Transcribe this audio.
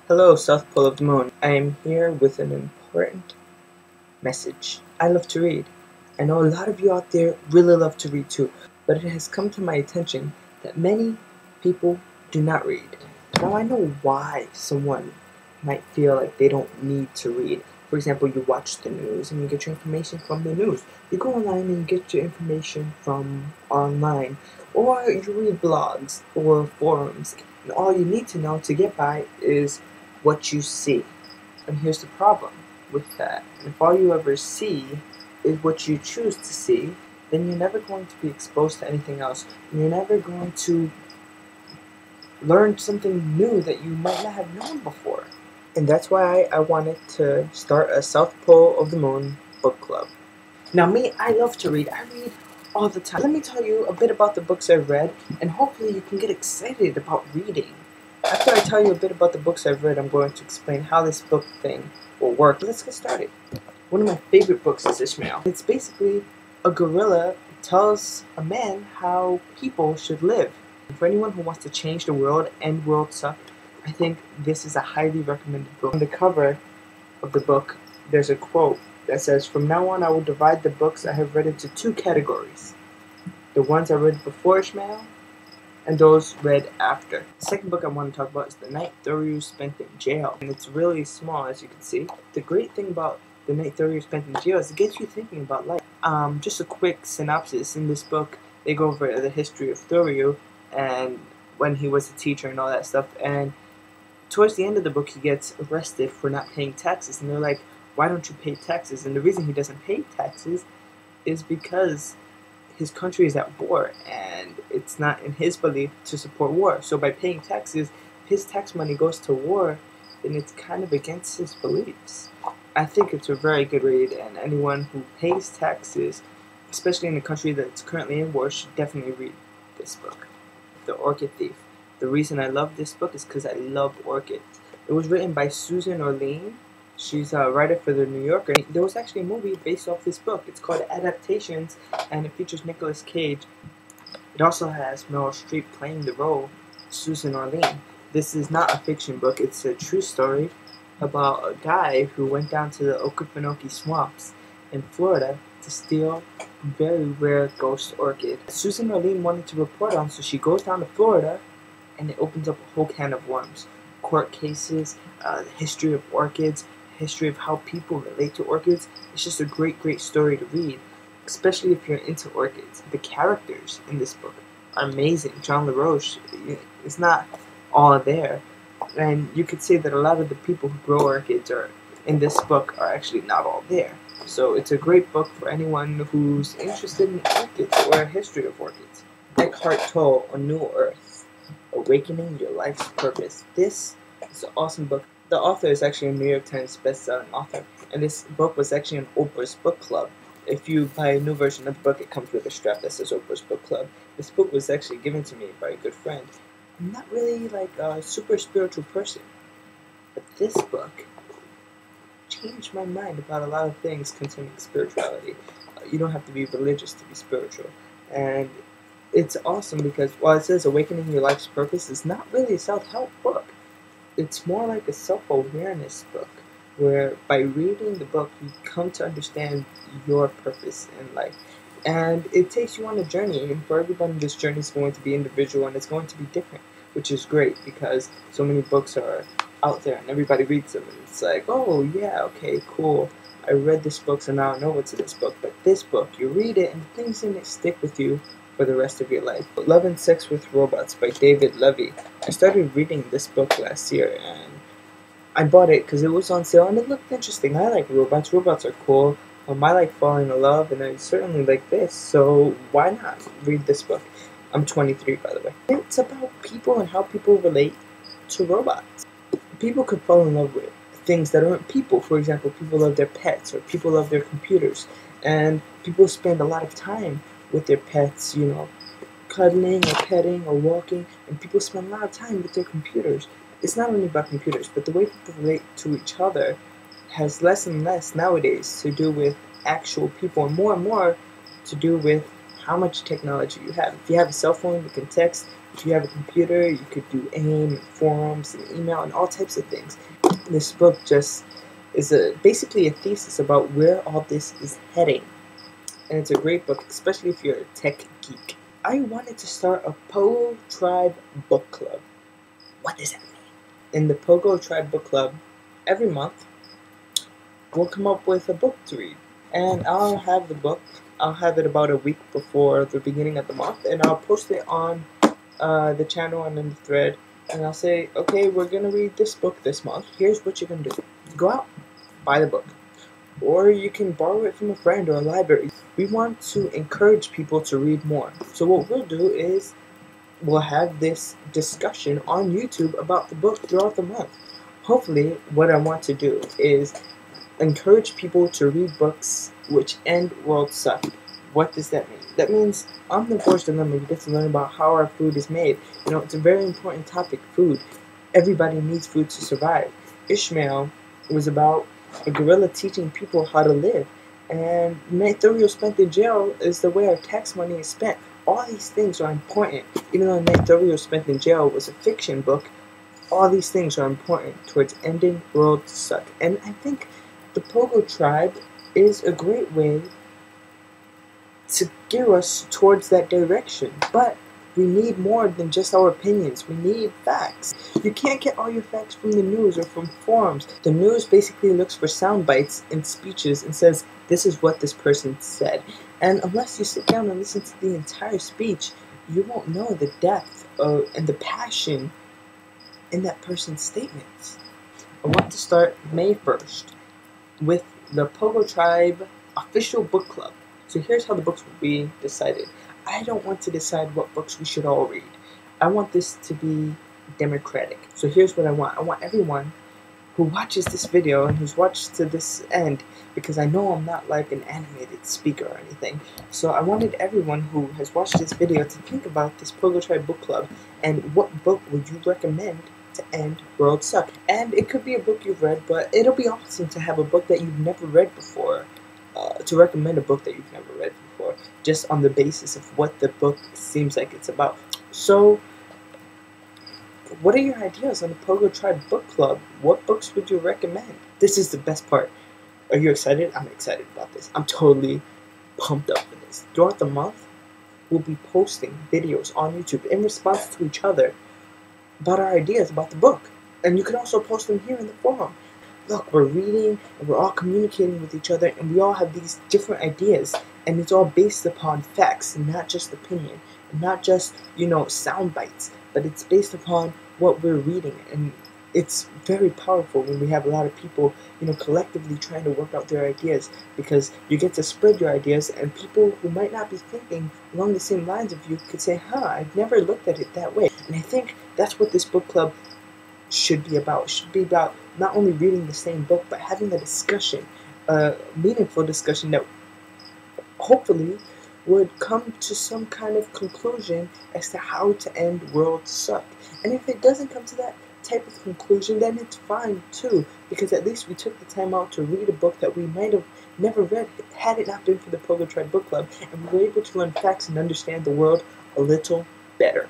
Hello, South Pole of the Moon. I am here with an important message. I love to read. I know a lot of you out there really love to read too, but it has come to my attention that many people do not read. Now I know why someone might feel like they don't need to read. For example, you watch the news and you get your information from the news. You go online and you get your information from online. Or you read blogs or forums. And all you need to know to get by is what you see. And here's the problem with that. If all you ever see is what you choose to see, then you're never going to be exposed to anything else. And you're never going to learn something new that you might not have known before. And that's why I wanted to start a South Pole of the Moon book club. Now me, I love to read. I read all the time. Let me tell you a bit about the books I've read, and hopefully you can get excited about reading. After I tell you a bit about the books I've read, I'm going to explain how this book thing will work. Let's get started. One of my favorite books is Ishmael. It's basically a gorilla tells a man how people should live. For anyone who wants to change the world, end world suck, I think this is a highly recommended book. On the cover of the book, there's a quote that says, "From now on I will divide the books I have read into two categories. The ones I read before Ishmael, and those read after." The second book I want to talk about is The Night Thoreau Spent in Jail. And it's really small, as you can see. The great thing about The Night Thoreau Spent in Jail is it gets you thinking about life. Just a quick synopsis. In this book, they go over the history of Thoreau and when he was a teacher and all that stuff. And towards the end of the book, he gets arrested for not paying taxes. And they're like, "Why don't you pay taxes?" And the reason he doesn't pay taxes is because his country is at war, and it's not in his belief to support war. So by paying taxes, his tax money goes to war, and it's kind of against his beliefs. I think it's a very good read, and anyone who pays taxes, especially in a country that's currently in war, should definitely read this book. The Orchid Thief. The reason I love this book is because I love orchids. It was written by Susan Orlean. She's a writer for The New Yorker. There was actually a movie based off this book. It's called Adaptations, and it features Nicolas Cage. It also has Meryl Streep playing the role, Susan Orlean. This is not a fiction book. It's a true story about a guy who went down to the Okefenokee swamps in Florida to steal a very rare ghost orchid. Susan Orlean wanted to report on, so she goes down to Florida, and it opens up a whole can of worms. Court cases, the history of orchids, history of how people relate to orchids. It's just a great story to read, especially if you're into orchids. The characters in this book are amazing. John LaRoche is not all there, and you could say that a lot of the people who grow orchids are in this book are actually not all there. So it's a great book for anyone who's interested in orchids or a history of orchids. Eckhart Tolle, A New Earth, Awakening Your Life's Purpose. This is an awesome book. The author is actually a New York Times best-selling author, and this book was actually on Oprah's book club. If you buy a new version of the book, it comes with a strap that says Oprah's book club. This book was actually given to me by a good friend. I'm not really like a super spiritual person, but this book changed my mind about a lot of things concerning spirituality. You don't have to be religious to be spiritual, and it's awesome because while it says Awakening Your Life's Purpose, it's not really a self-help book. It's more like a self-awareness book, where by reading the book, you come to understand your purpose in life. And it takes you on a journey, and for everybody, this journey is going to be individual, and it's going to be different, which is great, because so many books are out there, and everybody reads them, and it's like, oh, yeah, okay, cool. I read this book, so now I know what's in this book. But this book, you read it, and the things in it stick with you for the rest of your life. Love and Sex with Robots by David Levy. I started reading this book last year, and I bought it because it was on sale, and it looked interesting. I like robots. Robots are cool. I like falling in love, and I certainly like this, so why not read this book? I'm 23, by the way. It's about people and how people relate to robots. People could fall in love with things that aren't people. For example, people love their pets, or people love their computers, and people spend a lot of time with their pets, you know, cuddling or petting or walking, and people spend a lot of time with their computers. It's not only about computers, but the way people relate to each other has less and less nowadays to do with actual people, and more to do with how much technology you have. If you have a cell phone, you can text. If you have a computer, you could do AIM, forums, and email, and all types of things. This book just is basically a thesis about where all this is heading. And it's a great book, especially if you're a tech geek. I wanted to start a PogoTribe book club. What does that mean? In the PogoTribe book club, every month, we'll come up with a book to read. And I'll have the book, I'll have it about a week before the beginning of the month, and I'll post it on the channel and in the thread. And I'll say, okay, we're going to read this book this month. Here's what you're going to do. Go out, buy the book. Or you can borrow it from a friend or a library. We want to encourage people to read more. So what we'll do is we'll have this discussion on YouTube about the book throughout the month. Hopefully, what I want to do is encourage people to read books which end world suck. What does that mean? That means Omnivore's Dilemma, you get to learn about how our food is made. You know, it's a very important topic, food. Everybody needs food to survive. Ishmael was about a gorilla teaching people how to live. And Night Thoreau spent in jail is the way our tax money is spent. All these things are important. Even though Night Thoreau spent in jail was a fiction book, all these things are important towards ending world suck. And I think the PogoTribe is a great way to gear us towards that direction. But we need more than just our opinions. We need facts. You can't get all your facts from the news or from forums. The news basically looks for sound bites and speeches and says, this is what this person said. And unless you sit down and listen to the entire speech, you won't know the depth and the passion in that person's statements. I want to start May 1st with the PogoTribe official book club. So here's how the books will be decided. I don't want to decide what books we should all read. I want this to be democratic. So here's what I want. I want everyone who watches this video and who's watched to this end, because I know I'm not like an animated speaker or anything. So I wanted everyone who has watched this video to think about this PogoTribe book club and what book would you recommend to end world suck. And it could be a book you've read, but it'll be awesome to have a book that you've never read before. To recommend a book that you've never read before, just on the basis of what the book seems like it's about. So, what are your ideas on the PogoTribe book club? What books would you recommend? This is the best part. Are you excited? I'm excited about this. I'm totally pumped up for this. Throughout the month, we'll be posting videos on YouTube in response to each other about our ideas about the book. And you can also post them here in the forum. Look, we're reading and we're all communicating with each other, and we all have these different ideas, and it's all based upon facts and not just opinion, and not just, you know, sound bites, but it's based upon what we're reading. And it's very powerful when we have a lot of people, you know, collectively trying to work out their ideas, because you get to spread your ideas, and people who might not be thinking along the same lines of you could say, huh, I've never looked at it that way. And I think that's what this book club should be about. It should be about not only reading the same book, but having a discussion, a meaningful discussion that hopefully would come to some kind of conclusion as to how to end world suck. And if it doesn't come to that type of conclusion, then it's fine too, because at least we took the time out to read a book that we might have never read had it not been for the PogoTribe book club, and we were able to learn facts and understand the world a little better.